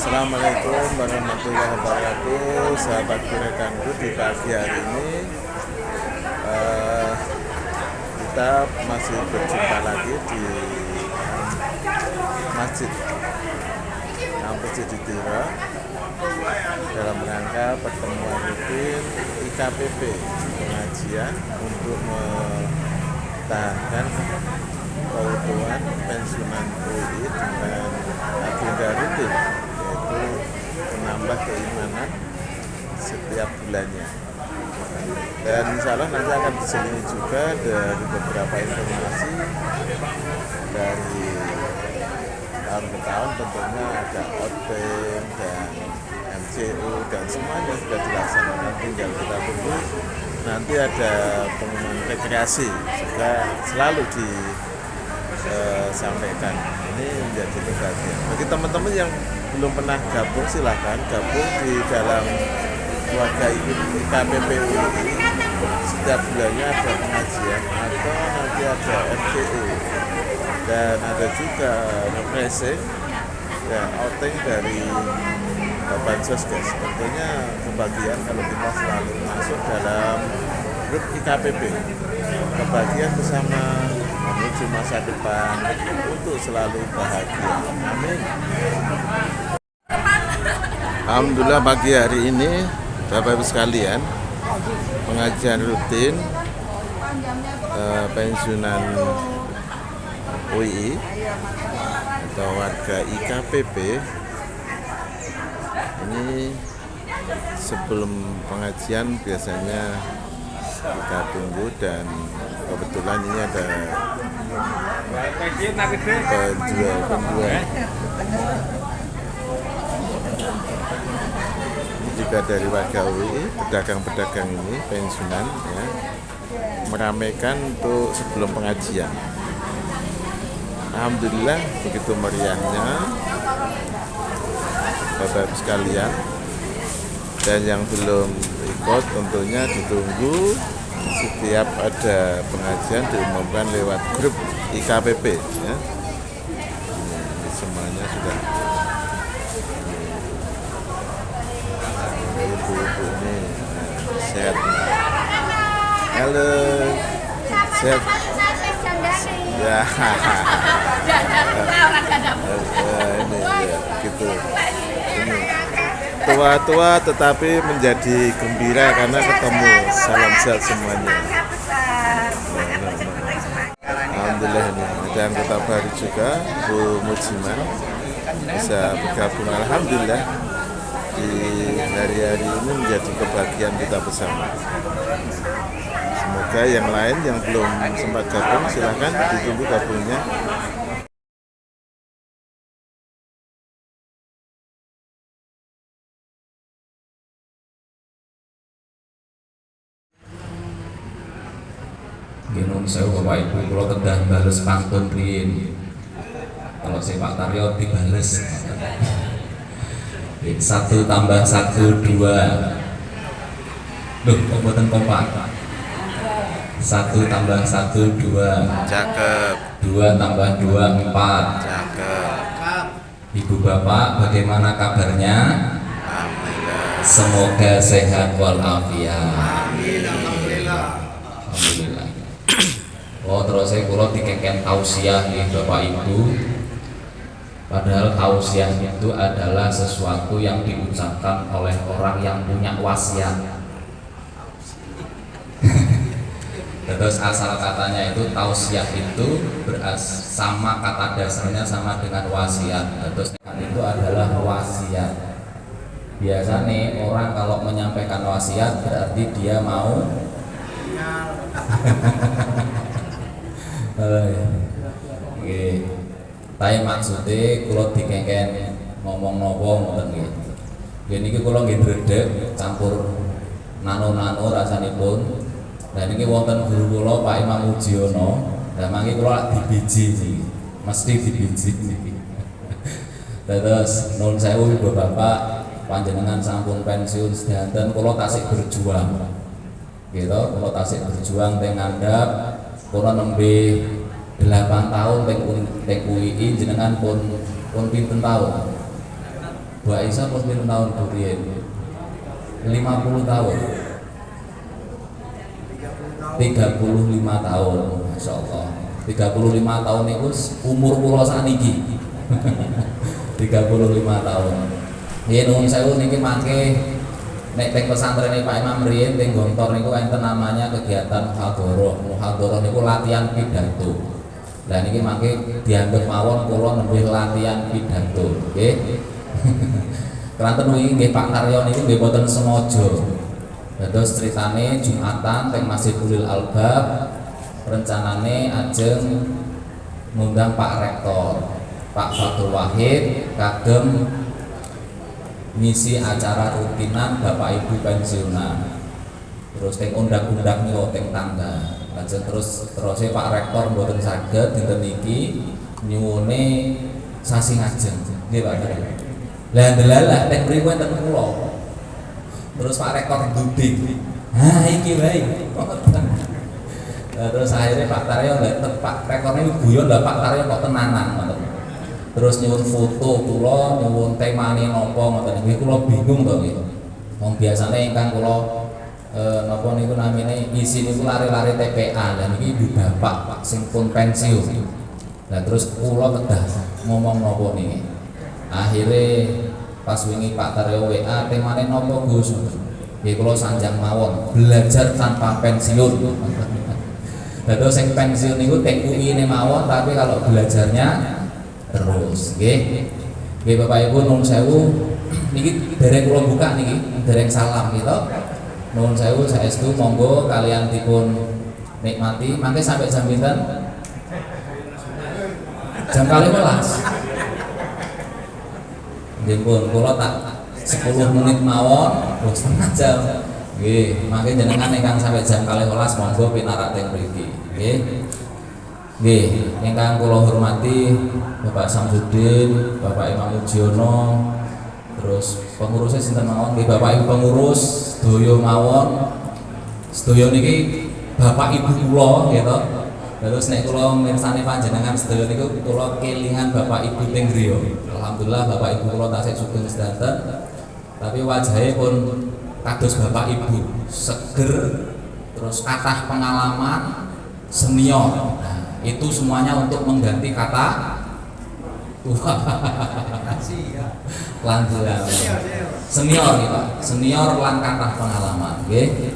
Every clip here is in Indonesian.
Assalamualaikum warahmatullahi wabarakatuh, sahabat rekanku. Di pagi hari ini kita masih berjumpa lagi di masjid kampus Jiditiro dalam rangka pertemuan rutin IKPP, pengajian untuk mempertahankan keutuhan pensiunan UI dengan agenda rutin, yaitu menambah keimanan setiap bulannya. Dan insya Allah nanti akan diselingi juga dari beberapa informasi dari tahun ke tahun, tentunya ada outbank dan MCU dan semuanya sudah dilaksanakan, tinggal kita tunggu. Nanti ada pengumuman rekreasi juga selalu disampaikan. Ini menjadi kebahagiaan bagi teman-teman yang belum pernah gabung. Silahkan gabung di dalam keluarga IKPP UI. Setiap bulannya ada pengajian atau nanti ada MCU dan ada juga refreshing dan outing dari Bansos, guys. Tentunya kebahagiaan kalau kita selalu masuk dalam grup IKPP, kebahagiaan bersama menuju masa depan untuk selalu bahagia. Amin. Alhamdulillah, pagi hari ini Bapak Ibu sekalian, pengajian rutin pensiunan UI atau warga IKPP ini. Sebelum pengajian biasanya kita tunggu, dan kebetulan ini ada penjual juga dari warga UI. Pedagang-pedagang ini pensiunan ya, meramaikan untuk sebelum pengajian. Alhamdulillah begitu meriahnya Bapak Ibu sekalian. Dan yang belum ikut tentunya ditunggu, setiap ada pengajian diumumkan lewat grup IKPP ya. Ini semuanya sudah, ibu-ibu ini sehat. Halo, sehat ya. Ini ya, gitu. Ini tua-tua tetapi menjadi gembira karena ketemu. Salam sehat semuanya. Alhamdulillah, ini ada anggota baru juga, Bu Mujiman, bisa bergabung. Alhamdulillah, di hari-hari ini menjadi kebahagiaan kita bersama. Semoga yang lain yang belum sempat gabung silahkan ditunggu gabungnya. Ginung sewu Bapak Ibu, kalau kedah bales pantun rin. Kalau si Pak Taryo dibales 1 tambah 1 2. Loh, kok mboten kompak? 1 tambah 1 2. Cakep. 2 tambah 2 4. Cakep. Ibu Bapak, bagaimana kabarnya? Alhamdulillah. Semoga sehat walafiat. Alhamdulillah. Alhamdulillah. Oh, terus saya kulo dikengken tausiah nih Bapak Ibu. Padahal tausiah itu adalah sesuatu yang diucapkan oleh orang yang punya wasiat. Terus asal katanya itu tausiah itu sama kata dasarnya sama dengan wasiat. Terus itu adalah wasiat. Biasa nih orang kalau menyampaikan wasiat berarti dia mau Oke. Tapi maksudnya kalau dikengken ngomong nopo ngoten nggih. Nggih niki kula nggih ndredeg campur nano-nano rasanipun. Lah niki wonten guru kula Pak Imam Mujiono. Lah mangke kula dibiji niki. Mesti dibiji niki. Terus nuwun sewu Ibu Bapak, panjenengan sampun pensiun sedanten, kula tasik berjuang. Gitu, kula tasik berjuang teng ngandhap, kula nembe 8 tahun teng UI, jenengan pun pinten tahun? Bu Aisyah pos pinten tahun Burien 50 tahun 35 tahun Masya Allah 35 tahun itu umur kula saniki 35 tahun ya nuwun sewu niki mangke nek teng pesantren Pak Imam riyen teng Gontor niku enten namanya kegiatan muhadharah niku latihan pidato. Lah niki mangke dianggep mawon kula nembe latihan pidato, nggih. Keranten wingi nggih Pak Karyo niku nggih boten sengaja. Dados critane Jumatan teng Masjid Ulil Albab rencanane ajeng ngundang Pak Rektor, Pak Fatul Wahid kagem ngisi acara rutinan Bapak Ibu pensiunan. Terus teng undak-undak niku teng tangga. Lajeng terus Pak Rektor mboten saged dinten iki nyuwune sasi ngajeng. Nggih Pak. Lah ndelalah teng mriku enten kula. Terus Pak Rektor nduding. Ha iki wae. Terus akhirnya Pak Taryo Pak Rektor niku guyon lah Pak Taryo kok tenanan ngoten. Terus nyuwun foto kula, nyuwun temane napa ngoten nggih kula bingung to nggih. Wong biasane ingkang kula napa niku namine isi niku lari-lari TPA. Lah niki ibu bapak sing pun pensiun. Lah terus kula kedah ngomong napa niki. Akhire pas wingi Pak Taryo WA temane napa Gus? Nggih kula sanjang mawon, belajar tanpa pensiun. Lah terus sing pensiun niku TUI-ne mawon tapi kalau belajarnya terus, nggih. Nggih Bapak Ibu nuwun sewu. Niki dereng kula buka niki, dereng salam gitu. Nuwun sewu saestu monggo kalian dipun nikmati. Mangke sampai jam pinten? Jam 12. Nggih pun kula tak 10 menit mawon, setengah jam. Nggih, mangke jenengan ingkang sampai jam 12 monggo pinarak teng mriki, nggih. Nggih, ingkang kula hormati Bapak Samsudin, Bapak Imam Mujiono, terus pengurusnya sinten mawon nggih Bapak Ibu pengurus sedaya mawon. Sedaya niki Bapak Ibu kula gitu. Terus nek kula mirsani panjenengan sedaya niku kula kelingan Bapak Ibu teng griya. Alhamdulillah Bapak Ibu kula tasih sugeng sedanten. Tapi wajahnya pun kados Bapak Ibu, seger, terus kathah pengalaman, senior. Itu semuanya untuk mengganti kata tua. Lanjut senior gitu. Senior lan kathah pengalaman, nggih.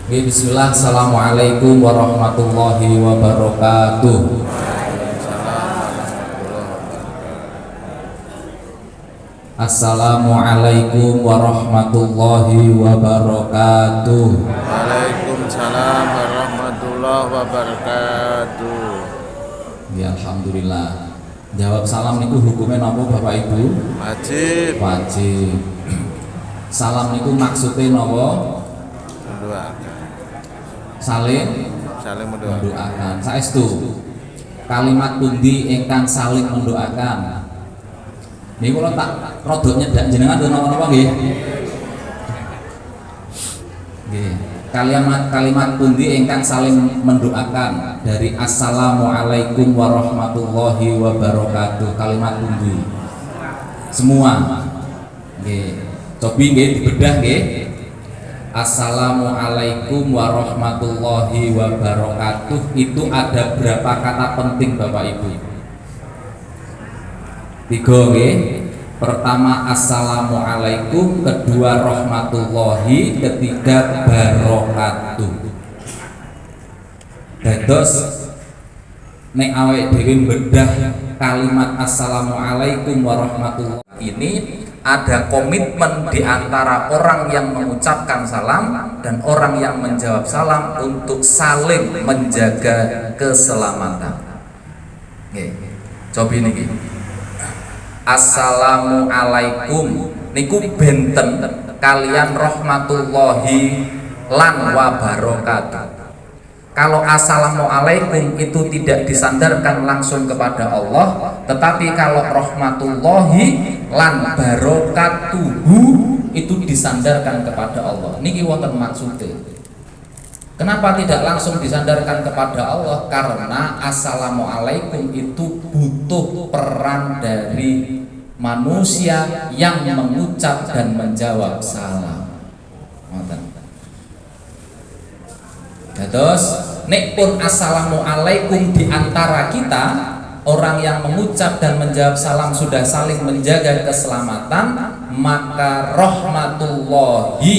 Nggih bismillah. Assalamualaikum warahmatullahi wabarakatuh. Assalamualaikum warahmatullahi wabarakatuh. Waalaikumsalam warahmatullahi wabarakatuh. Ya alhamdulillah. Jawab salam niku hukumnya napa Bapak Ibu? Wajib. Wajib. Salam niku maksudnya napa? Mendoakan. Saling mendoakan. Saestu. Kalimat pundi ingkang saling mendoakan? Niku kula tak rada nyedak jenengan napa-napa nggih? Nggih. Kalimat pundi ingkang saling mendoakan dari assalamualaikum warahmatullahi wabarakatuh. Kalimat pundi? Semua. Nggih. Cobi nggih dibedah nggih. Assalamualaikum warahmatullahi wabarakatuh. Itu ada berapa kata penting Bapak Ibu? 3 nggih. Pertama assalamualaikum, kedua rahmatullahi, ketiga barokatuh. Dados nek awake dhewe bedah kalimat assalamualaikum warahmatullahi ini ada komitmen di antara orang yang mengucapkan salam dan orang yang menjawab salam untuk saling menjaga keselamatan. Nggih. Cobi niki. Assalamualaikum niku benten kalian rahmatullahi lan wabarakatuh. Kalau assalamualaikum itu tidak disandarkan langsung kepada Allah, tetapi kalau rahmatullahi lan barakatuhu itu disandarkan kepada Allah. Niki wonten maksudnya. Kenapa tidak langsung disandarkan kepada Allah? Karena assalamualaikum itu butuh peran dari manusia yang mengucap dan menjawab salam. Terus nek pun assalamualaikum di antara kita, orang yang mengucap dan menjawab salam sudah saling menjaga keselamatan, maka rahmatullahi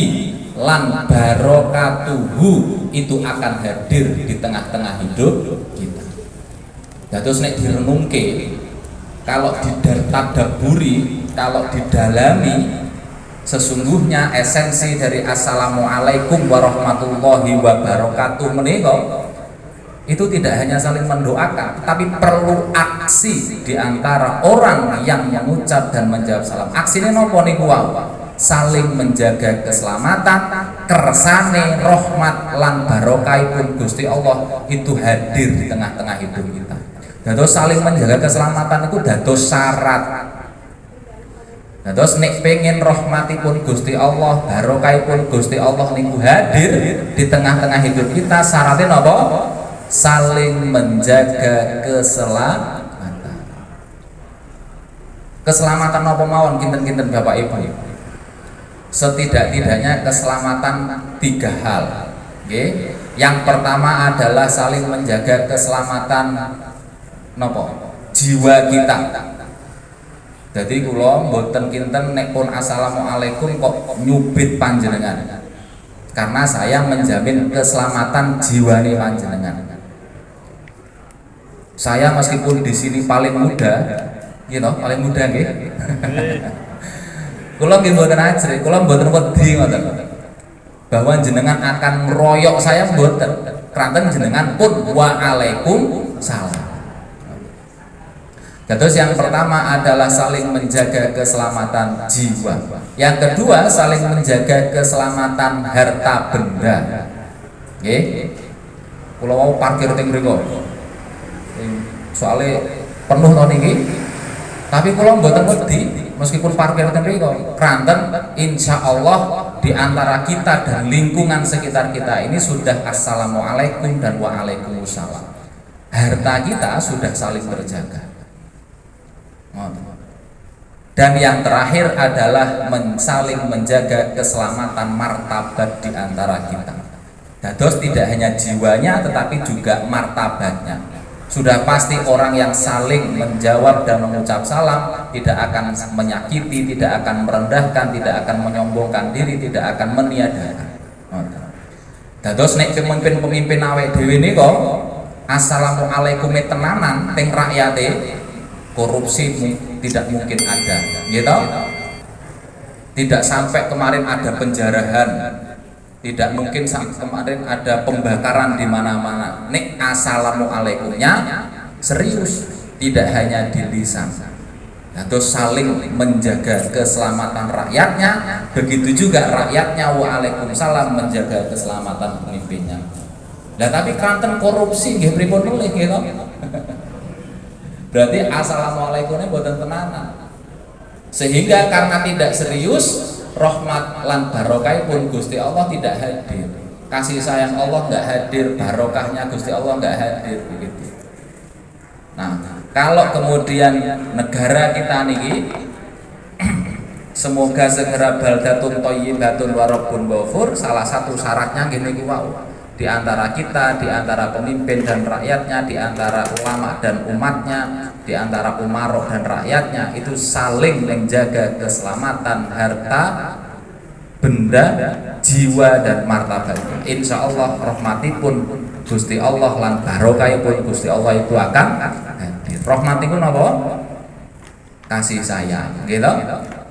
lan barokatuhu itu akan hadir di tengah-tengah hidup kita. Terus nek direnungke, kalau didadaburi, kalau didalami, sesungguhnya esensi dari assalamualaikum warahmatullahi wabarakatuh menika itu tidak hanya saling mendoakan, tapi perlu aksi di antara orang yang mengucap dan menjawab salam. Aksine napa niku wae? Saling menjaga keselamatan, kersane rahmat lan barokahipun Gusti Allah itu hadir di tengah-tengah hidup kita. Dados saling menjaga keselamatan itu dados syarat. Terus nek pengen rahmatipun Gusti Allah, barokahipun Gusti Allah niku hadir di tengah-tengah hidup kita, syaratnya napa? Saling menjaga keselamatan. Keselamatan napa mawon kinten-kinten Bapak Ibu? Setidak-tidaknya keselamatan 3 hal. Nggih. Yang pertama adalah saling menjaga keselamatan napa? Jiwa kita. Jadi kula mboten kinten nek pun assalamualaikum kok nyubit panjenengan. Karena saya menjamin keselamatan jiwane panjenengan. Saya meskipun di sini paling muda, paling muda nggih. Kula nggih mboten ajri, kula mboten wedi ngoten. Bahwa jenengan akan ngeroyok saya mboten. Kranten jenengan pun waalaikumsalam. Terus yang pertama adalah saling menjaga keselamatan jiwa. Yang kedua saling menjaga keselamatan harta benda. Nggih. Kula mau parkir teng mriku. Soale penuh to niki. Tapi kula mboten wedi meskipun parkir teng mriku. Kranten insyaallah di antara kita dan lingkungan sekitar kita ini sudah assalamualaikum dan waalaikumsalam. Harta kita sudah saling terjaga. Dan yang terakhir adalah saling menjaga keselamatan martabat di antara kita. Dados tidak hanya jiwanya tetapi juga martabatnya. Sudah pasti orang yang saling menjawab dan mengucap salam tidak akan menyakiti, tidak akan merendahkan, tidak akan menyombongkan diri, tidak akan meniadakan. Dados nek pemimpin awake dhewe nika assalamualaikum tenanan teng rakyate, korupsi tidak mungkin ada, gitu. Tidak sampai kemarin ada penjarahan, tidak mungkin kemarin ada pembakaran di mana-mana. Nek assalamualaikumnya serius, tidak hanya di lisan. Terus saling menjaga keselamatan rakyatnya, begitu juga rakyatnya waalaikumsalam menjaga keselamatan pemimpinnya. Nah tapi kanten korupsi nggih pripun melih gitu. Berarti assalamualaikumnya boten tenanan. Sehingga karena tidak serius, rahmat lan barokahipun Gusti Allah tidak hadir. Kasih sayang Allah enggak hadir, barokahnya Gusti Allah enggak hadir begitu. Nah, kalau kemudian negara kita niki semoga segera baldatun thayyibatun wa rabbun ghafur, salah satu syaratnya gini wau. Di antara kita, di antara pemimpin dan rakyatnya, di antara ulama dan umatnya, di antara umarok dan rakyatnya itu saling menjaga keselamatan harta, benda, jiwa dan martabat. Insya Allah rahmatipun Gusti Allah lan barokahipun Gusti Allah itu akan hadir. Rahmatipun apa? Kasih sayang, gitu?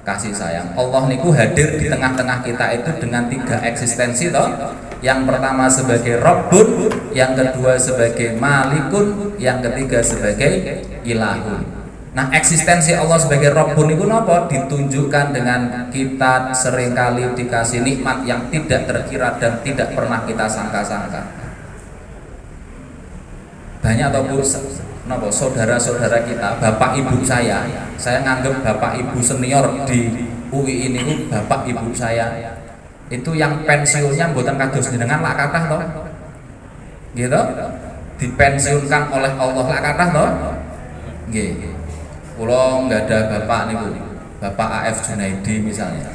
Kasih sayang. Allah niku hadir di tengah-tengah kita itu dengan 3 eksistensi toh. Yang pertama sebagai Rabbun, yang kedua sebagai Malikun, yang ketiga sebagai Ilahun. Nah, eksistensi Allah sebagai Rabbun itu napa? Ditunjukkan dengan kita seringkali dikasih nikmat yang tidak terkira dan tidak pernah kita sangka-sangka. Banyak atau napa saudara-saudara kita, bapak ibu saya nganggap bapak ibu senior di UI ini bapak ibu saya. Itu yang pensiunnya mboten kados jenengan lak kathah to. Gitu? Dipensiunkan oleh Allah lak kathah to. Nggih. Kula nggak ada bapak niku, Bapak AF Junaidi misalnya.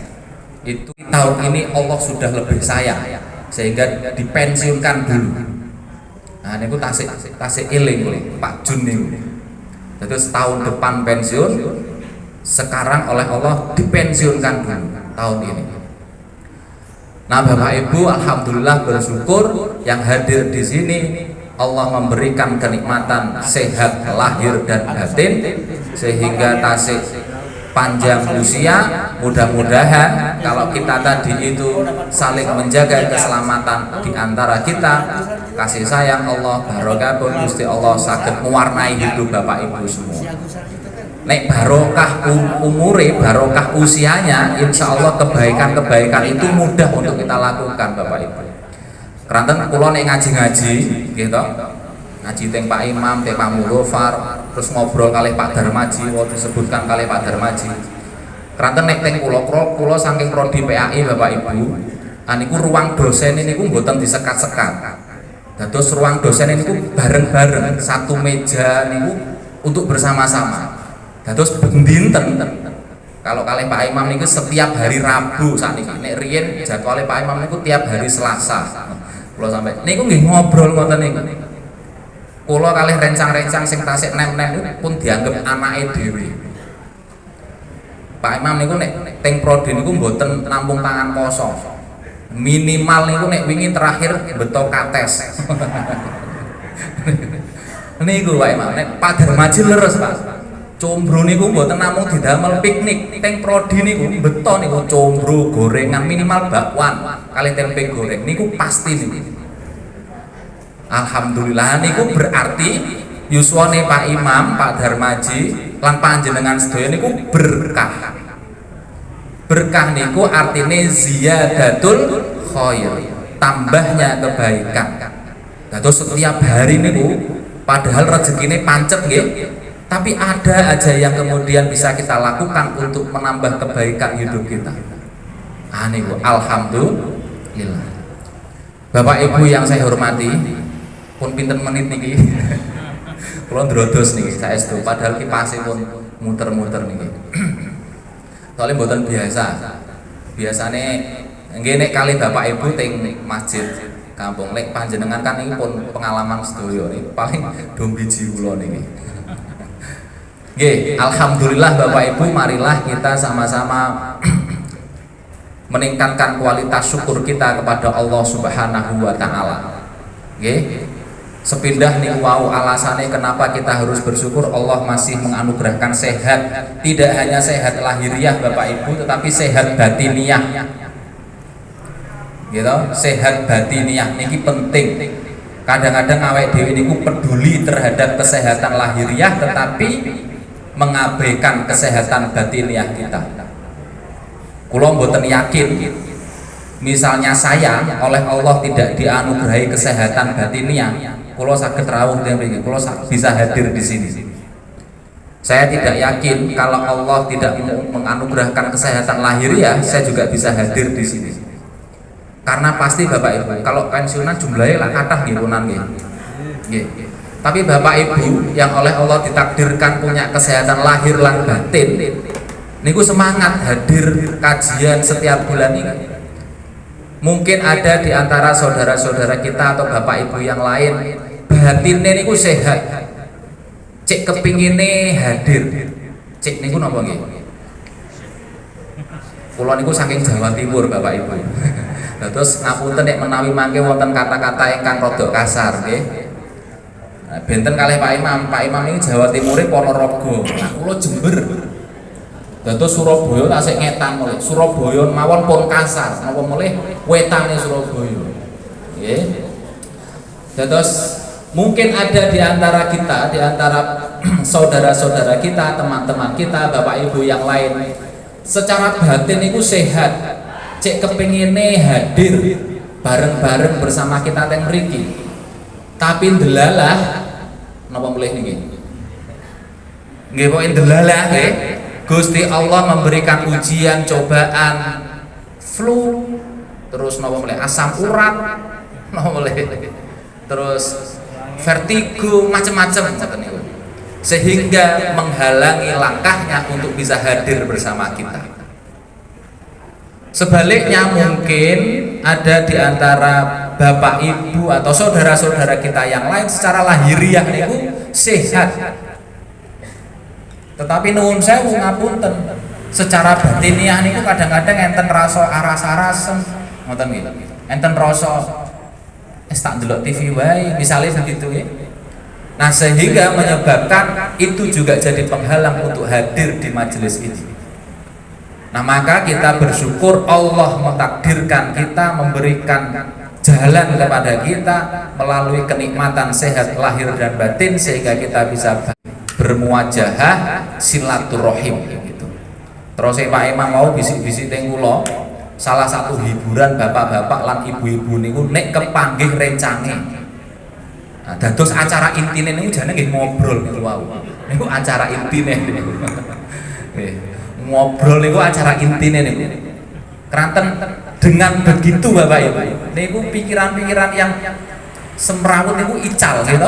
Itu tahun ini Allah sudah lebih sayang sehingga dipensiunkan dulu. Nah niku tasik eling kula Pak Jun niku. Terus tahun depan pensiun, sekarang oleh Allah dipensiunkan dulu tahun ini. Nah Bapak Ibu, alhamdulillah bersyukur yang hadir di sini Allah memberikan kenikmatan sehat lahir dan batin sehingga tasik panjang usia. Mudah-mudahan kalau kita tadi itu saling menjaga keselamatan di antara kita, kasih sayang Allah, barokah Gusti Allah saged mewarnai hidup Bapak Ibu semua. Nek barokah umure, barokah usianya, insya Allah kebaikan-kebaikan itu mudah untuk kita lakukan Bapak Ibu. Keranten kula nek ngaji-ngaji gitu. Ngaji teng Pak Imam, teng Pak Mulofar, terus ngobrol kali Pak Darmaji, waktu disebutkan kali Pak Darmaji. Keranten nek teng kula saking prodi PAI Bapak Ibu, niku ruang dosen ini niku mboten disekat-sekat. Dados ruang dosen ini niku bareng-bareng satu meja niku untuk bersama-sama. Terus bendinten kalau kali Pak Imam niku setiap hari Rabu sakniki. Nek riyen jadwale Pak Imam niku tiap hari Selasa. Kula sampai niku nggih ngobrol ngoten niku. Kula kalih rencang-rencang sing tasik nem-nem pun dianggap anake dhewe. Pak Imam niku nek teng prodi niku mboten nampung tangan kosong. Minimal niku nek wingi terakhir beto kates. Niku Pak Imam nek Pak Darmaji leres Pak. Combro niku mboten namung didamel piknik, teng prodi niku beto niku combro gorengan minimal bakwan kali tempe goreng niku pasti niku. Alhamdulillah niku berarti yuswane Pak Imam, Pak Darmaji lan panjenengan sedaya niku berkah. Berkah niku artine ziyadatul khair, tambahnya kebaikan. Terus setiap hari niku padahal rezekine pancet nggih. Tapi ada aja yang kemudian bisa kita lakukan untuk menambah kebaikan hidup kita. Niku alhamdulillah. Bapak Ibu yang saya hormati, pun pinten menit niki. Kula ndrodos niki saestu padahal kipase pun muter-muter niki. Soalnya mboten biasa. Biasane nggih nek kali Bapak Ibu teng masjid kampung lek panjenengan kan ini pun pengalaman sedaya niki paling dom biji kula niki. Oke, alhamdulillah Bapak Ibu, marilah kita sama-sama meningkatkan kualitas syukur kita kepada Allah Subhanahu wa taala. Oke. Sepindah nih wow alasannya kenapa kita harus bersyukur, Allah masih menganugerahkan sehat. Tidak hanya sehat lahiriah Bapak Ibu, tetapi sehat batiniah. Gitu, sehat batiniah niki penting. Kadang-kadang awake dhewe niku peduli terhadap kesehatan lahiriah tetapi mengabaikan kesehatan batiniah kita. Kula mboten yakin misalnya saya oleh Allah tidak dianugerahi kesehatan batiniah, kula saged rawuh teng mriki, kula bisa hadir di sini. Saya tidak yakin kalau Allah tidak menganugerahkan kesehatan lahiriah, saya juga bisa hadir di sini. Karena pasti Bapak Ibu, kalau pensiunan jumlahnya lah kathah nggih punan nggih. Nggih. Tapi Bapak Ibu yang oleh Allah ditakdirkan punya kesehatan lahir lan batin, niku semangat hadir kajian setiap bulan ini. Mungkin ada di antara saudara-saudara kita atau Bapak Ibu yang lain batinnya niku sehat, cek kepingine hadir, cek niku napa nggih? Kula niku saking Jawa Timur Bapak Ibu. Nah, terus ngapunten nek menawi mangke wonten kata-kata ingkang rada kasar nggih. Benten kalih Pak Imam ini Jawa Timure Ponorogo. Nah, kula Jember. Dados Surabaya tasik ngetan mulih. Surabaya mawon pun kasar, napa mulih wetane Surabaya. Nggih. Dados mungkin ada di antara kita, di antara saudara-saudara kita, teman-teman kita, Bapak Ibu yang lain secara batin itu sehat, cek kepingine hadir bareng-bareng bersama kita teng mriki. Tapi ndelalah napa mulih niki? Nggih pokoke ndelalah nggih. Gusti Allah memberikan ujian, cobaan, flu, terus napa mulih asam urat, napa mulih terus vertigo, macam-macam ngoten niku. sehingga menghalangi langkahnya untuk bisa hadir bersama kita. Sebaliknya mungkin ada di antara bapak ibu atau saudara-saudara kita yang lain secara lahiriah niku sehat, tetapi nuwun sewu ngapunten, secara batiniah niku kadang-kadang enten rasa aras-arasen ngoten nggih, enten rasa tak ndelok TV wae misalnya begitu ya. Nah, sehingga menyebabkan itu juga jadi penghalang untuk hadir di majelis ini. Nah, maka kita bersyukur Allah mentakdirkan kita, memberikan jalan kepada kita melalui kenikmatan sehat lahir dan batin, sehingga kita bisa bermuajahah silaturahim gitu. Terus Pak Imam mau bisik-bisik teng kula, salah satu hiburan bapak-bapak lan ibu-ibu niku nek kepanggih rencange. Nah, dados acara intine niku jane nggih ngobrol niku wau. Niku acara intine. Ngobrol niku acara intine niku. Kranten dengan begitu Bapak Ibu, niku pikiran-pikiran yang semrawut niku ical gitu.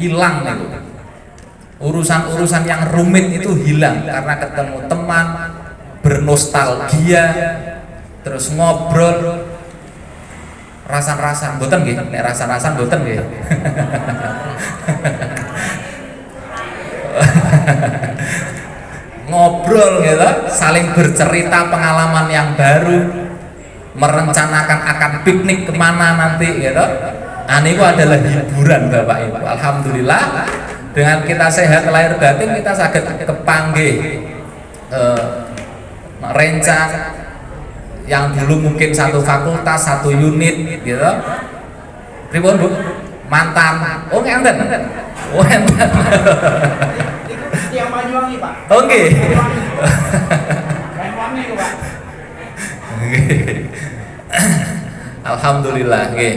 Hilang niku. Urusan-urusan yang rumit itu hilang karena ketemu teman, bernostalgia, terus ngobrol, rasan-rasan mboten nggih, nek rasan-rasan mboten nggih. Ngobrol gitu, saling bercerita pengalaman yang baru, merencanakan akan piknik kemana nanti gitu. Nah, ini adalah hiburan Bapak Ibu. Alhamdulillah dengan kita sehat lahir batin, kita saged kepanggih rencang yang dulu mungkin satu fakultas, satu unit gitu. Pripun Bu? Mantan. Oh enten. Oh enten. Yang Banyuwangi Pak. Oke. Banyuwangi itu Pak. Alhamdulillah. Oke.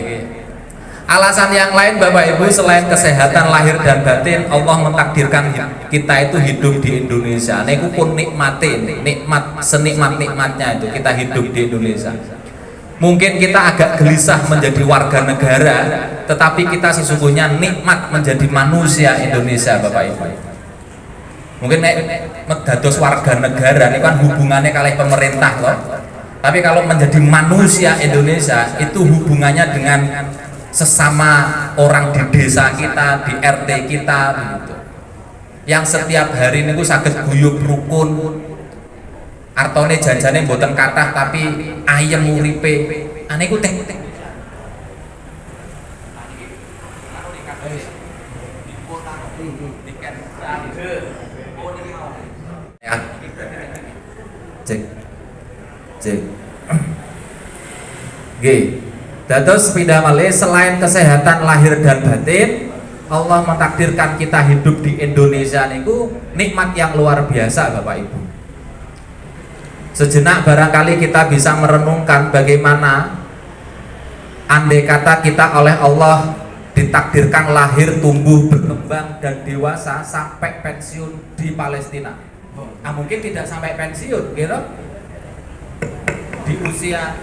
Alasan yang lain Bapak Ibu selain kesehatan lahir dan batin, Allah mentakdirkan kita itu hidup di Indonesia. Niku pun nikmatin, nikmat senikmat-nikmatnya itu kita hidup di Indonesia. Mungkin kita agak gelisah menjadi warga negara, tetapi kita sesungguhnya nikmat menjadi manusia Indonesia Bapak Ibu. Mungkin dados warga negara ini kan hubungannya kali pemerintah loh. Tapi kalau menjadi manusia Indonesia itu hubungannya dengan sesama orang di desa kita, di RT kita begitu. Yang setiap hari niku saged guyub rukun. Artone janjane mboten kathah tapi ayem uripe. Ane iku teng. Cek. Nggih. Dados pindah malih selain kesehatan lahir dan batin, Allah mentakdirkan kita hidup di Indonesia niku nikmat yang luar biasa Bapak Ibu. Sejenak barangkali kita bisa merenungkan bagaimana andai kata kita oleh Allah ditakdirkan lahir, tumbuh, berkembang dan dewasa sampai pensiun di Palestina. Nah, mungkin tidak sampai pensiun, gitu. Di usia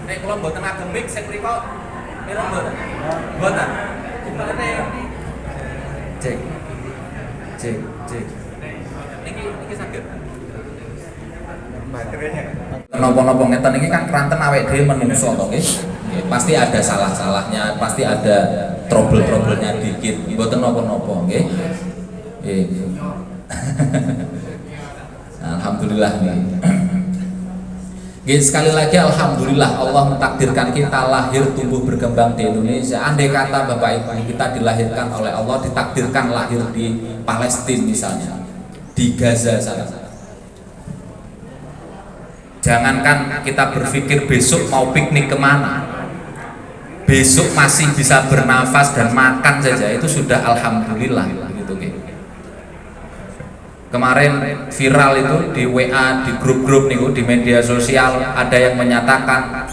nek kula mboten akademik sing mriku pira mboten? Mboten. Cek. Niki saged. Materinya. Napa-napa ngeten iki kan kranten awake dhewe menungso to nggih. Pasti ada salah-salahnya, pasti ada trouble-troublenya dikit. Mboten napa-napa nggih. Alhamdulillah nih. Sekali lagi alhamdulillah Allah mentakdirkan kita lahir, tumbuh, berkembang di Indonesia. Andai kata Bapak Ibu kita dilahirkan oleh Allah, ditakdirkan lahir di Palestina misalnya, di Gaza sana. Jangankan kita berpikir besok mau piknik kemana, besok masih bisa bernafas dan makan saja itu sudah alhamdulillah. Kemarin viral itu di WA, di grup-grup niku, di media sosial ada yang menyatakan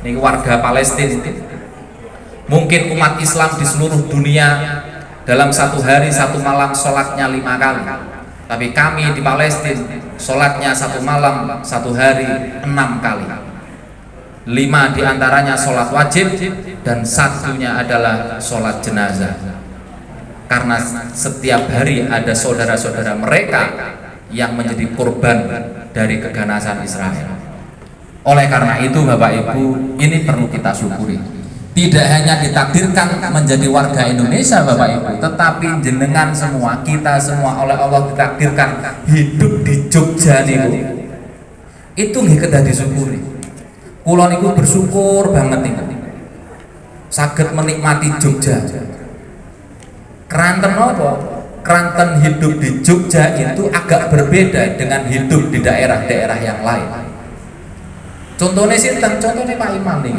niku warga Palestina mungkin umat Islam di seluruh dunia dalam satu hari satu malam sholatnya 5 kali, tapi kami di Palestina sholatnya satu malam satu hari 6 kali. 5 diantaranya sholat wajib dan satunya adalah sholat jenazah. Karena setiap hari ada saudara-saudara mereka yang menjadi korban dari keganasan Israel. Oleh karena itu Bapak Ibu, ini perlu kita syukuri. Tidak hanya ditakdirkan menjadi warga Indonesia Bapak Ibu, tetapi jenengan semua, kita semua oleh Allah ditakdirkan hidup di Jogja niku. Itu nggih kedah disyukuri. Kula niku bersyukur banget niku. Saged menikmati Jogja. Keranten apa? Keranten hidup di Jogja itu agak berbeda dengan hidup di daerah-daerah yang lain. Contohnya sinten? Contohnya Pak Imam nih.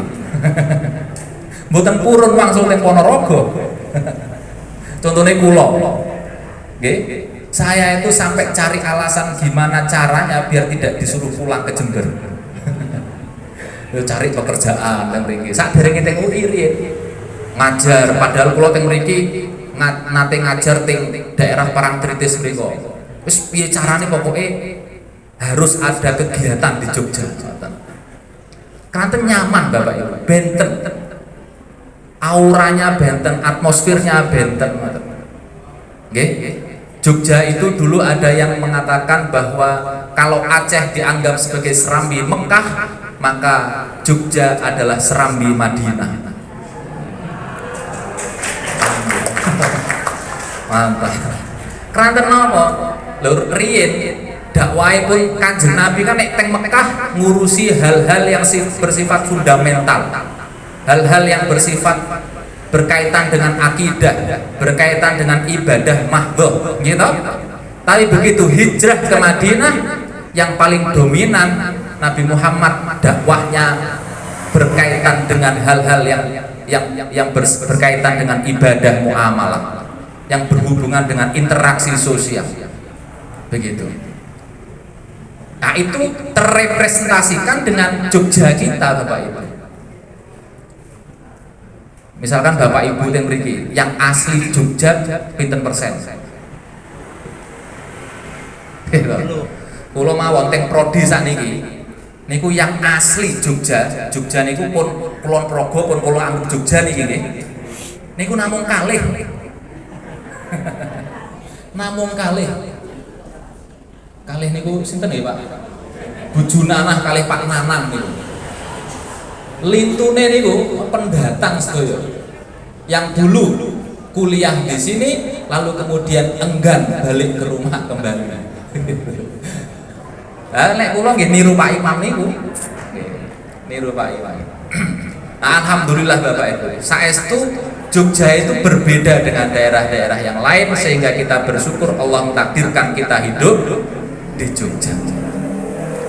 Mboten purun langsung teng Ponorogo. Contohnya kula. Nggih. Saya itu sampai cari alasan gimana caranya biar tidak disuruh pulang ke Jember. Yo cari pekerjaan teng mriki. Saderenge teng UI riyen ngajar, padahal kula teng mriki nate ngajar teng daerah Parangtritis mriko. Wis piye carane pokoke harus ada kegiatan di Jogja. Keranten nyaman Bapak Ibu, benten. Auranya benten, atmosfernya benten. Nggih. Jogja itu dulu ada yang mengatakan bahwa kalau Aceh dianggap sebagai serambi Mekah, maka Jogja adalah serambi Madinah. Mantap. Keranten napa? Lur riyen dakwahe Kanjeng Nabi kan nek teng Mekah ngurusi hal-hal yang bersifat fundamental. Hal-hal yang bersifat berkaitan dengan akidah, berkaitan dengan ibadah mahdhah, gitu. Tapi begitu hijrah ke Madinah, yang paling dominan Nabi Muhammad dakwahnya berkaitan dengan hal-hal yang berkaitan dengan ibadah muamalah, yang berhubungan dengan interaksi sosial, begitu. Nah itu terrepresentasikan dengan Jogja kita Bapak Ibu. Misalkan Bapak Ibu yang mriki yang asli Jogja pinten persen? Kula mawon teng prodi sakniki niku yang asli Jogja. Jogja niku pun Kulon Progo pun kula anggap Jogja niki nggih. Niku namung kalih. Namung kalih. Kalih niku sinten nggih Pak? Bojo Nanah kalih Pak Nanang niku. Lintune niku pendatang sedaya yang dulu kuliah di sini lalu kemudian enggan balik ke rumah kembali. Lah nek kula nggih niru Pak Imam niku. Niru Pak Imam. Nah, alhamdulillah Bapak Ibu, saestu Jogja itu berbeda dengan daerah-daerah yang lain sehingga kita bersyukur Allah mentakdirkan kita hidup di Jogja.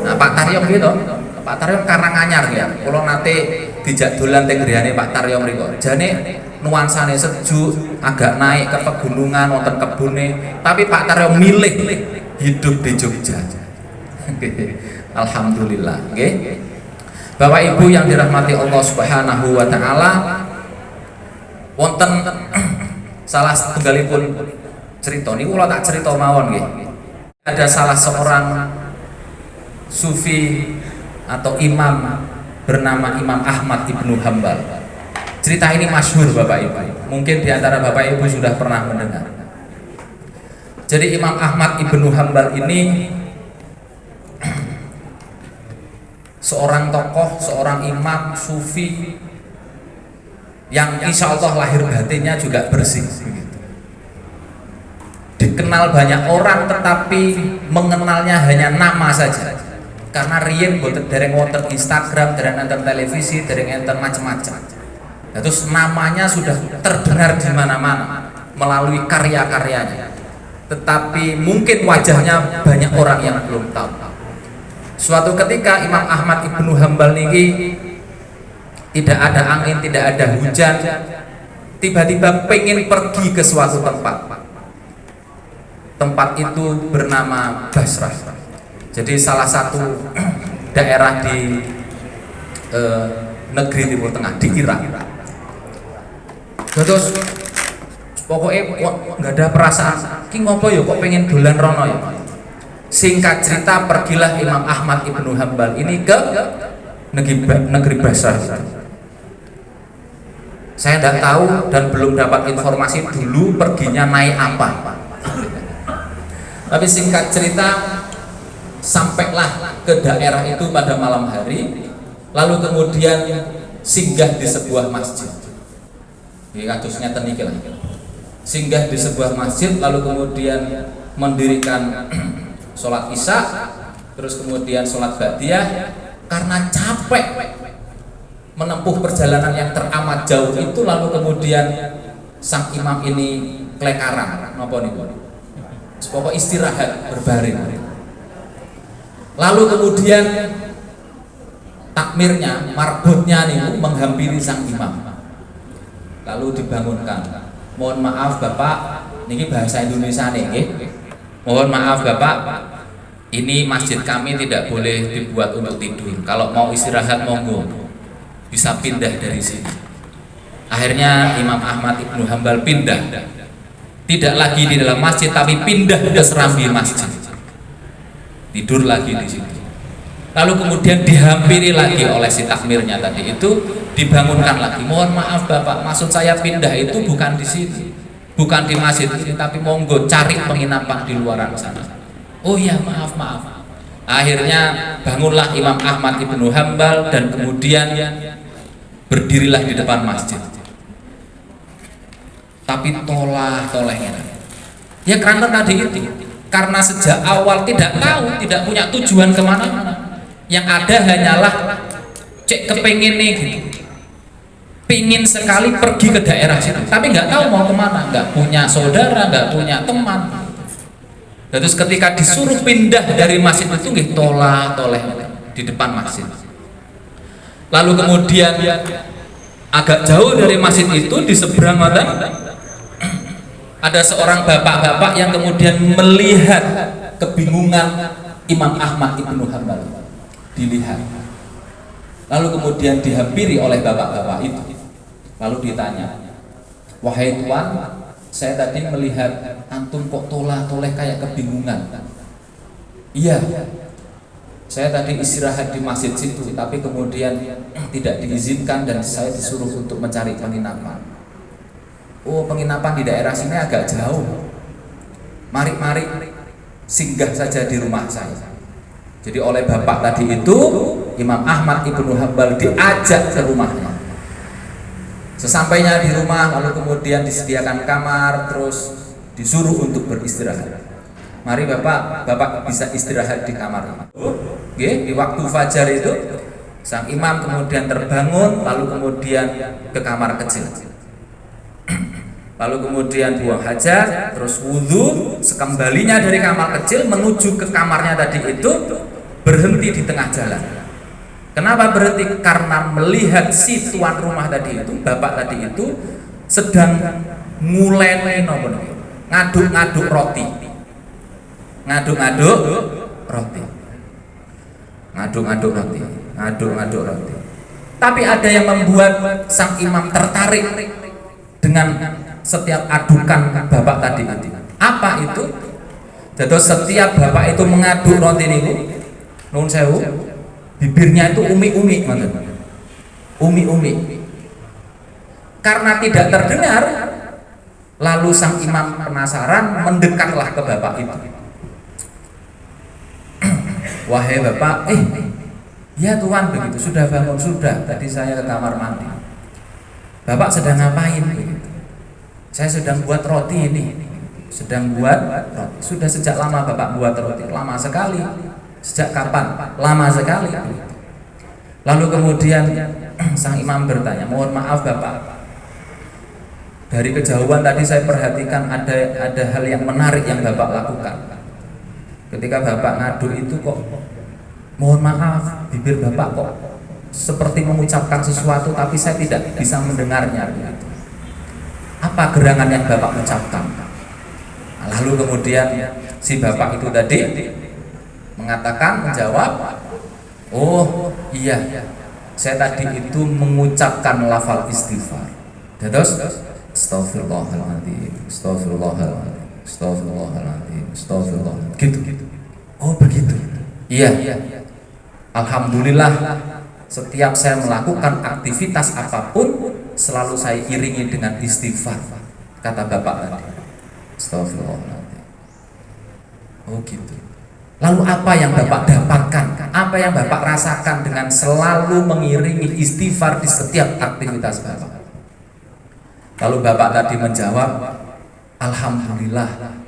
Nah, Pak Taryong gitu. Pak Taryong Karanganyar ya. Kalau nate dijak dolan teng griyane Pak Taryong mriko. Jane nuansane sejuk, agak naik ke pegunungan wonten kebune, tapi Pak Taryong milih hidup di Jogja. Alhamdulillah, nggih. Bapak Ibu yang dirahmati Allah Subhanahu wa taala, wonten salah setunggalipun cerita niku kula tak cerita mawon nggih. Ada salah seorang sufi atau imam bernama Imam Ahmad Ibnu Hambal. Cerita ini masyhur Bapak Ibu. Mungkin di antara Bapak Ibu sudah pernah mendengar. Jadi Imam Ahmad Ibnu Hambal ini seorang tokoh, seorang imam sufi yang insya Allah lahir batinnya juga bersih. Dikenal banyak orang tetapi mengenalnya hanya nama saja. Karena riyen boten dereng wonten Instagram, dereng wonten televisi, dereng wonten macam-macam. Nah, terus namanya sudah terdengar di mana-mana melalui karya-karyanya. Tetapi mungkin wajahnya banyak orang yang belum tahu. Suatu ketika Imam Ahmad Ibnu Hambal niki tidak ada angin, tidak ada hujan, tiba-tiba pengen pergi ke suatu tempat. Tempat itu bernama Basrah. Jadi salah satu daerah di negeri Timur Tengah, di Irak. Terus pokoknya nggak ada perasaan, ki ngopo ya kok pengen dolan rono ya. Singkat cerita pergilah Imam Ahmad Ibnu Hambal ini ke negeri basah itu. Saya tidak tahu dan belum dapat informasi dulu perginya naik apa. Tapi singkat cerita, sampailah ke daerah itu pada malam hari, lalu kemudian singgah di sebuah masjid. Ini kasusnya teniki lah. Singgah di sebuah masjid, lalu kemudian mendirikan sholat isya, terus kemudian sholat ba'diyah. Karena capek menempuh perjalanan yang teramat jauh itu, lalu kemudian sang imam ini kelekaran, napa niku? Pokok istirahat berbaring. Lalu kemudian takmirnya, marbotnya nih menghampiri sang imam. Lalu dibangunkan. Mohon maaf Bapak, niki bahasa Indonesia nih. Mohon maaf Bapak, ini masjid kami tidak boleh dibuat untuk tidur. Kalau mau istirahat monggo, bisa pindah dari sini. Akhirnya Imam Ahmad Ibnu Hambal pindah, tidak lagi di dalam masjid tapi pindah ke serambi masjid, tidur lagi di situ. Lalu kemudian dihampiri lagi oleh si takmirnya tadi itu, dibangunkan lagi. Mohon maaf Bapak, maksud saya pindah itu bukan di sini, bukan di masjid ini, tapi monggo cari penginapan di luaran sana. Oh ya, maaf. Akhirnya bangunlah Imam Ahmad Ibnu Hambal dan kemudian berdirilah di depan masjid. Tapi tolehnya. Ya karena tadi itu, karena sejak awal tidak tahu, tidak punya tujuan kemana-mana. Yang ada hanyalah cek kepengen nih gitu. Pingin sekali pergi ke daerah situ, tapi nggak tahu mau kemana, nggak punya saudara, nggak punya teman. Terus ketika disuruh pindah dari masjid itu nggih toleh di depan masjid. Lalu kemudian agak jauh dari masjid itu di seberang ada seorang bapak-bapak yang kemudian melihat kebingungan Imam Ahmad Ibnu Hambal. Dilihat. Lalu kemudian dihampiri oleh bapak-bapak itu. Lalu ditanya, "Wahai tuan, saya tadi melihat antum kok toleh kayak kebingungan." "Iya, saya tadi istirahat di masjid situ, tapi kemudian tidak diizinkan dan saya disuruh untuk mencari penginapan." "Oh, penginapan di daerah sini agak jauh. Mari singgah saja di rumah saya." Jadi oleh bapak tadi itu, Imam Ahmad Ibnu Hambal diajak ke rumahnya. Sessampainya di rumah, lalu kemudian disediakan kamar, terus disuruh untuk beristirahat. "Mari bapak bisa istirahat di kamar." Di waktu fajar itu, sang imam kemudian terbangun, lalu kemudian ke kamar kecil. Lalu kemudian buang hajat, terus wudhu, sekembalinya dari kamar kecil menuju ke kamarnya tadi itu, berhenti di tengah jalan. Kenapa berhenti? Karena melihat si tuan rumah tadi itu, bapak tadi itu sedang nguleni ngaduk-ngaduk roti. Ngaduk-ngaduk roti. Tapi ada yang membuat sang imam tertarik dengan setiap adukan bapak tadi. Apa itu? Jadi setiap bapak itu mengaduk roti ini, nun sewu, bibirnya itu umi-umi. Karena tidak terdengar, lalu sang imam penasaran mendekatlah ke bapak itu. "Wahai bapak, ya tuan, begitu sudah bangun, sudah tadi saya ke kamar mandi. Bapak sedang ngapain?" Begitu. "Saya sedang buat roti ini." "Sedang buat roti. Sudah sejak lama bapak buat roti?" "Lama sekali." "Sejak kapan?" "Lama sekali." Lalu kemudian sang imam bertanya, "Mohon maaf bapak, dari kejauhan tadi saya perhatikan ada hal yang menarik yang bapak lakukan. Ketika bapak ngadu itu kok, mohon maaf, bibir bapak kok seperti mengucapkan sesuatu tapi saya tidak bisa mendengarnya." Begitu. "Apa gerangan yang bapak ucapkan?" Lalu kemudian si bapak itu tadi menjawab, "Oh iya, saya tadi itu mengucapkan lafal istighfar." Terus Astagfirullahaladzim, gitu. "Oh begitu." "Iya. Alhamdulillah Setiap saya melakukan aktivitas apapun selalu saya iringi dengan istighfar, kata bapak tadi. Astagfirullahaladzim. Oh gitu. Lalu apa yang bapak dapatkan? Apa yang bapak rasakan dengan selalu mengiringi istighfar di setiap aktivitas bapak? Lalu bapak tadi menjawab, alhamdulillah,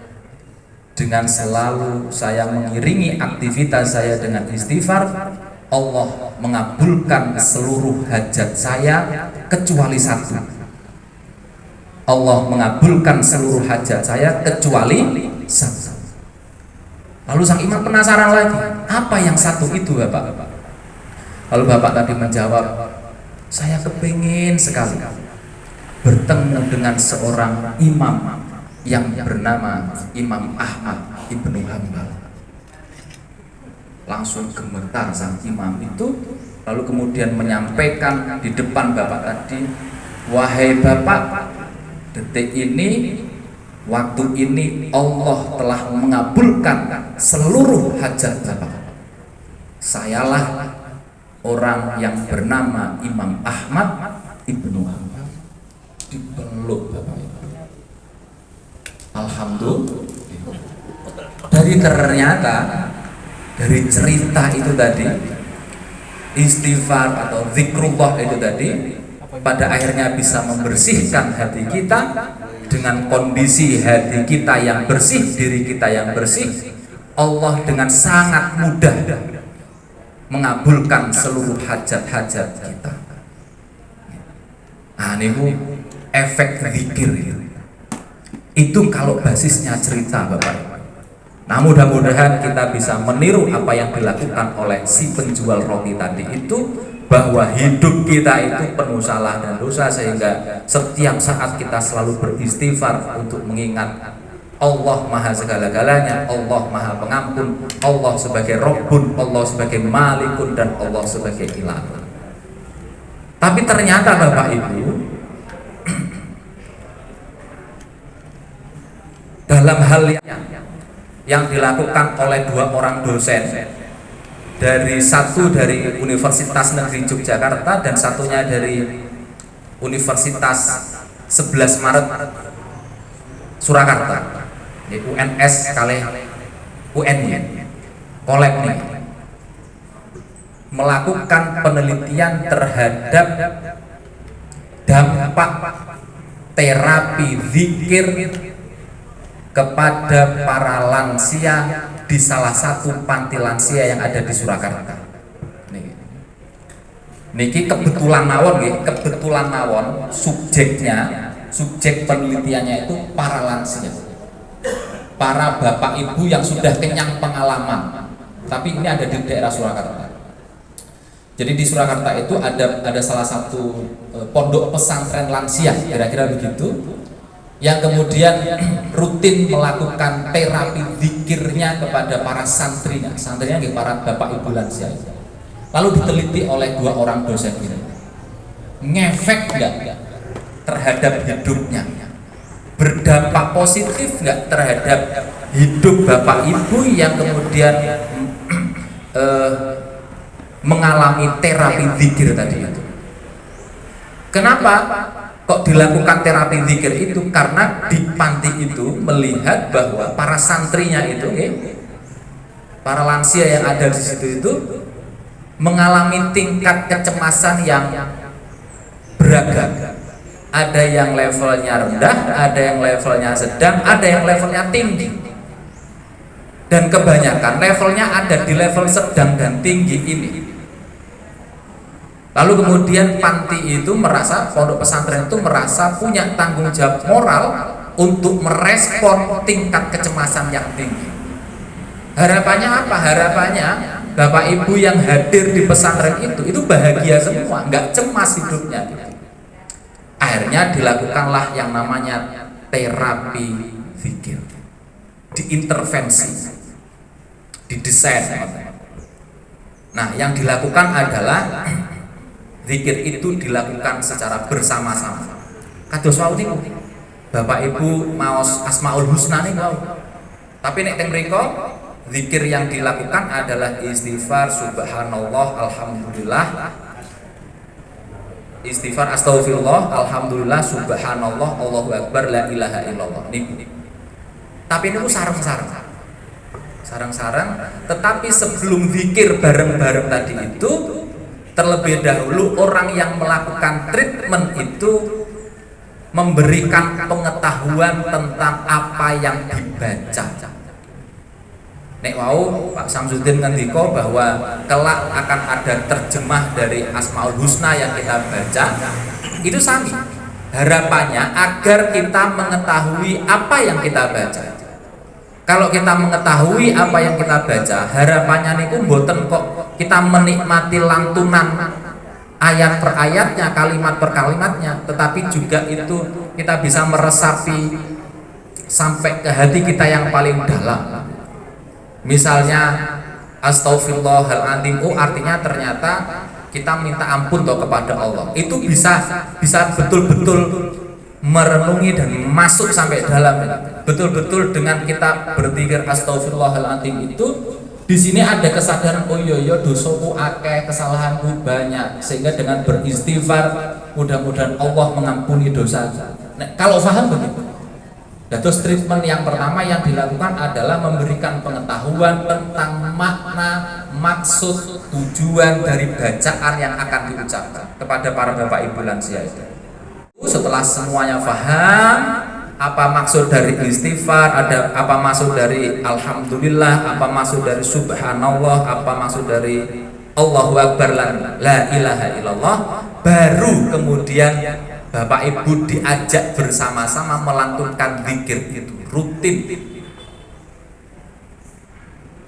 dengan selalu saya mengiringi aktivitas saya dengan istighfar, Allah mengabulkan seluruh hajat saya kecuali satu. Allah mengabulkan seluruh hajat saya kecuali satu. Lalu sang imam penasaran lagi, apa yang satu itu bapak? Lalu bapak tadi menjawab, saya kepingin sekali bertemu dengan seorang imam yang bernama Imam Ahmad Ibnu Hanbal. Langsung gemetar sang imam itu, lalu kemudian menyampaikan di depan bapak tadi, wahai bapak, detik ini, waktu ini Allah telah mengabulkan seluruh hajat bapak. Sayalah orang yang bernama Imam Ahmad Ibnu Hanbal. Dipeluk bapak itu. Alhamdulillah. Dari cerita itu tadi, istighfar atau zikrullah itu tadi, pada akhirnya bisa membersihkan hati kita. Dengan kondisi hati kita yang bersih, diri kita yang bersih, Allah dengan sangat mudah mengabulkan seluruh hajat-hajat kita. Nah, ini efek zikir itu kalau basisnya cerita bapak. Nah, mudah-mudahan kita bisa meniru apa yang dilakukan oleh si penjual roti tadi itu, bahwa hidup kita itu penuh salah dan dosa, sehingga setiap saat kita selalu beristighfar untuk mengingat Allah Maha segala-galanya, Allah Maha Pengampun, Allah sebagai Rabbun, Allah sebagai Malikun, dan Allah sebagai Ilah. Tapi ternyata Bapak Ibu, dalam hal yang dilakukan oleh dua orang dosen, satu dari Universitas Negeri Yogyakarta dan satunya dari Universitas 11 Maret Surakarta, UNS kali UN-nya kolek nih, melakukan penelitian terhadap dampak terapi zikir kepada para lansia di salah satu panti lansia yang ada di Surakarta. Niki kebetulan mawon subjek penelitiannya itu para lansia, para bapak ibu yang sudah kenyang pengalaman. Tapi ini ada di daerah Surakarta. Jadi di Surakarta itu ada salah satu pondok pesantren lansia, kira-kira begitu, yang kemudian rutin melakukan terapi zikirnya kepada para santrinya para bapak ibu lansia. Lalu diteliti oleh dua orang dosen ini, ngefek nggak terhadap hidupnya, berdampak positif nggak terhadap hidup bapak ibu yang kemudian mengalami terapi zikir tadi itu. Kenapa kok dilakukan terapi zikir itu? Karena di panti itu melihat bahwa para santrinya itu, para lansia yang ada di situ itu mengalami tingkat kecemasan yang beragam. Ada yang levelnya rendah, ada yang levelnya sedang, ada yang levelnya tinggi. Dan kebanyakan levelnya ada di level sedang dan tinggi ini. Lalu kemudian panti itu merasa, pondok pesantren itu merasa punya tanggung jawab moral untuk merespon tingkat kecemasan yang tinggi. Harapannya apa? Harapannya bapak ibu yang hadir di pesantren itu bahagia semua, nggak cemas hidupnya. Akhirnya dilakukanlah yang namanya terapi zikir, diintervensi, didesain. Nah, yang dilakukan adalah zikir itu dilakukan secara bersama-sama. Kados wau niku. Bapak Ibu maos Asmaul Husna nih mau. Tapi nek teng mriko zikir yang dilakukan adalah istighfar, subhanallah, alhamdulillah, istighfar astagfirullah, alhamdulillah, subhanallah, Allahu akbar, la ilaha illallah. Tapi ini sarang-sarang. Sarang-sarang, tetapi sebelum zikir bareng-bareng tadi itu, terlebih dahulu orang yang melakukan treatment itu memberikan pengetahuan tentang apa yang dibaca. Nek wau Pak Samsudin ngendika bahwa kelak akan ada terjemah dari Asmaul Husna yang kita baca, itu sami. Harapannya agar kita mengetahui apa yang kita baca. Kalau kita mengetahui apa yang kita baca, harapannya niku mboten kok kita menikmati lantunan ayat per ayatnya, kalimat per kalimatnya, tetapi juga itu kita bisa meresapi sampai ke hati kita yang paling dalam. Misalnya astaghfirullahaladzim, artinya ternyata kita minta ampun toh kepada Allah. Itu bisa betul-betul merenungi dan masuk sampai dalam. Betul-betul dengan kita berzikir astaghfirullahaladzim itu, di sini ada kesadaran, oh iya dosaku akeh, kesalahanku banyak, sehingga dengan beristighfar mudah-mudahan Allah mengampuni dosa. Nah, kalau paham begitu. Nah, terus treatment yang pertama yang dilakukan adalah memberikan pengetahuan tentang makna, maksud, tujuan dari bacaan yang akan diucapkan kepada para bapak ibu lansia itu. Setelah semuanya paham apa maksud dari istighfar, ada apa maksud dari alhamdulillah, apa maksud dari subhanallah, apa maksud dari Allahu akbar, la ilaha illallah, baru kemudian bapak ibu diajak bersama-sama melantunkan zikir itu rutin.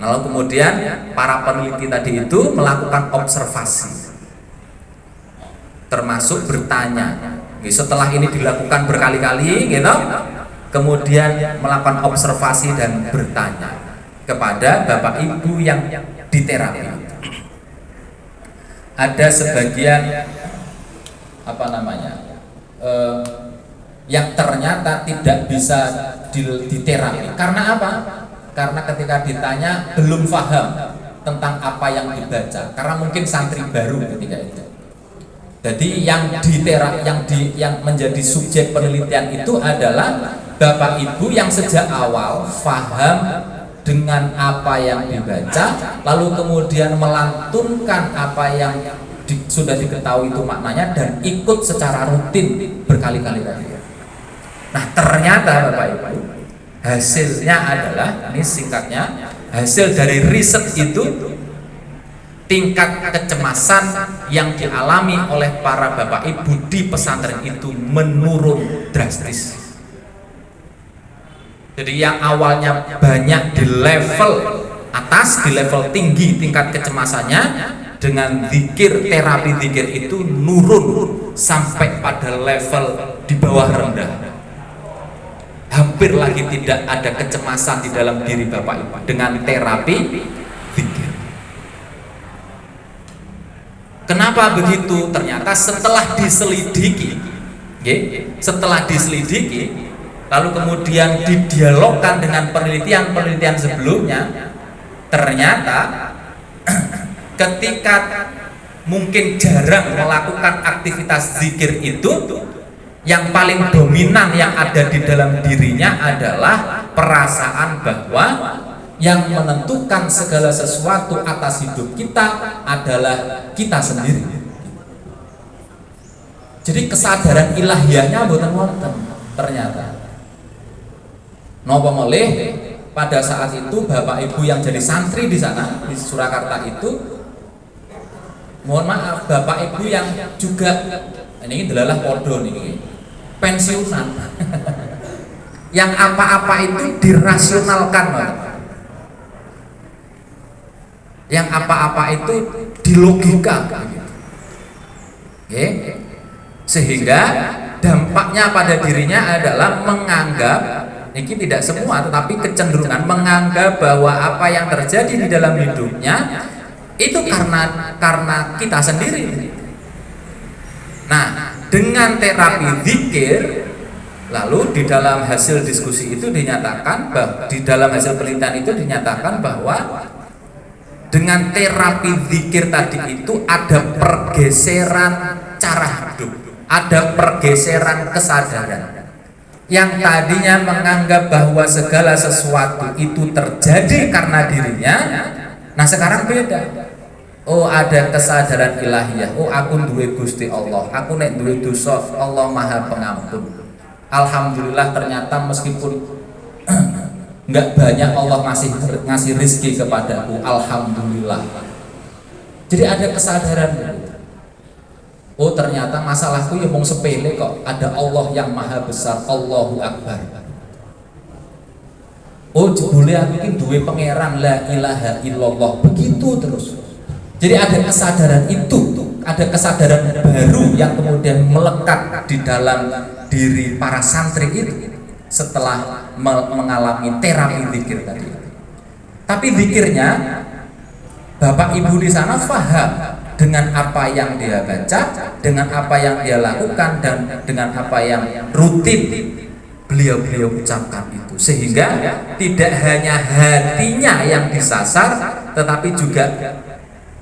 Lalu kemudian para peneliti tadi itu melakukan observasi, termasuk bertanya. Setelah ini dilakukan berkali-kali, gitu, kemudian melakukan observasi dan bertanya kepada bapak ibu yang diterapi. Ada sebagian yang ternyata tidak bisa diterapi. Karena apa? Karena ketika ditanya belum paham tentang apa yang dibaca. Karena mungkin santri baru ketika itu. Jadi yang yang menjadi subjek penelitian itu adalah bapak ibu yang sejak awal paham dengan apa yang dibaca, lalu kemudian melantunkan apa yang sudah diketahui itu maknanya dan ikut secara rutin berkali-kali lagi. Nah, ternyata bapak ibu, hasilnya adalah, ini singkatnya, hasil dari riset itu, tingkat kecemasan yang dialami oleh para bapak ibu di pesantren itu menurun drastis. Jadi yang awalnya banyak di level atas, di level tinggi tingkat kecemasannya, dengan zikir, terapi zikir itu nurun sampai pada level di bawah rendah. Hampir lagi tidak ada kecemasan di dalam diri bapak ibu dengan terapi zikir. Kenapa begitu? Ternyata setelah diselidiki, lalu kemudian didialogkan dengan penelitian sebelumnya, ternyata ketika mungkin jarang melakukan aktivitas zikir itu, yang paling dominan yang ada di dalam dirinya adalah perasaan bahwa yang menentukan segala sesuatu atas hidup kita adalah kita sendiri. Jadi kesadaran ilahiyahnya mboten wonten ternyata. Napa malih pada saat itu bapak ibu yang jadi santri di sana di Surakarta itu, mohon maaf, bapak ibu yang juga ini adalah podo nih, pensiunan. Yang apa-apa itu dirasionalkan, yang apa-apa itu dilogika, sehingga dampaknya pada dirinya adalah menganggap, ini tidak semua tetapi kecenderungan menganggap bahwa apa yang terjadi di dalam hidupnya itu karena kita sendiri. Nah, dengan terapi zikir, lalu di dalam hasil diskusi itu dinyatakan bahwa di dalam hasil penelitian itu dinyatakan bahwa dengan terapi zikir tadi itu ada pergeseran cara hidup, ada pergeseran kesadaran. Yang tadinya menganggap bahwa segala sesuatu itu terjadi karena dirinya, nah sekarang beda. Oh, ada kesadaran ilahiyah. Oh, aku duwe Gusti Allah, aku nek duwe dosa, Allah Maha Pengampun. Alhamdulillah, ternyata meskipun nggak banyak, Allah ngasih rizki kepadaku, alhamdulillah. Jadi ada kesadaran. Oh, ternyata masalahku ya mung sepele kok, ada Allah yang maha besar, Allahu Akbar. Oh, jebule aku iki duwe pangeran, la ilaha illallah. Begitu terus. Jadi ada kesadaran itu, ada kesadaran baru yang kemudian melekat di dalam diri para santri itu setelah mengalami terapi zikir tadi. Tapi zikirnya Bapak Ibu di sana paham dengan apa yang dia baca, dengan apa yang dia lakukan, dan dengan apa yang rutin beliau ucapkan itu, sehingga tidak hanya hatinya yang disasar, tetapi juga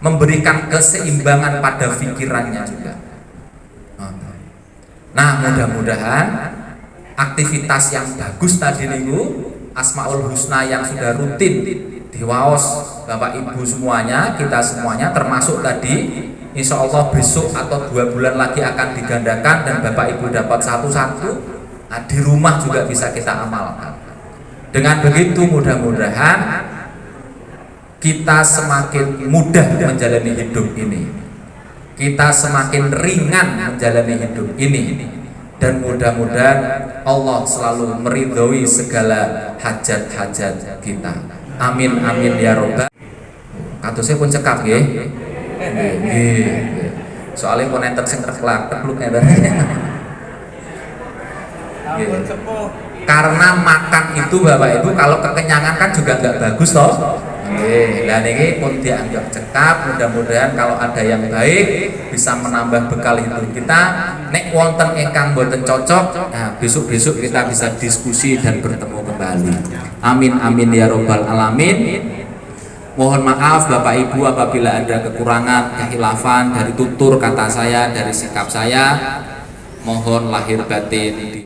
memberikan keseimbangan pada pikirannya juga. Nah, mudah-mudahan aktivitas yang bagus tadi niku, Asmaul Husna yang sudah rutin diwaos Bapak Ibu semuanya, kita semuanya, termasuk tadi insya Allah besok atau 2 bulan lagi akan digandakan dan Bapak Ibu dapat satu-satu. Nah, di rumah juga bisa kita amalkan. Dengan begitu mudah-mudahan kita semakin mudah menjalani hidup ini, kita semakin ringan menjalani hidup ini, dan mudah-mudahan Allah selalu meridhoi segala hajat-hajat kita. Amin amin ya robbal. Katusnya pun cekap nggih. Nggih. Soalnya pun enten sing terkelak-keluk ngeten. Karena makan itu Bapak Ibu kalau kekenyangan kan juga nggak bagus toh. Nggih. Lah niki pun dianggap cekap, mudah-mudahan kalau ada yang baik bisa menambah bekal hidup kita. Nek wonten ingkang boten cocok, nah besok-besok kita bisa diskusi dan bertemu kembali. Amin amin ya robbal alamin. Mohon maaf Bapak Ibu apabila ada kekurangan, kehilafan dari tutur kata saya, dari sikap saya. Mohon lahir batin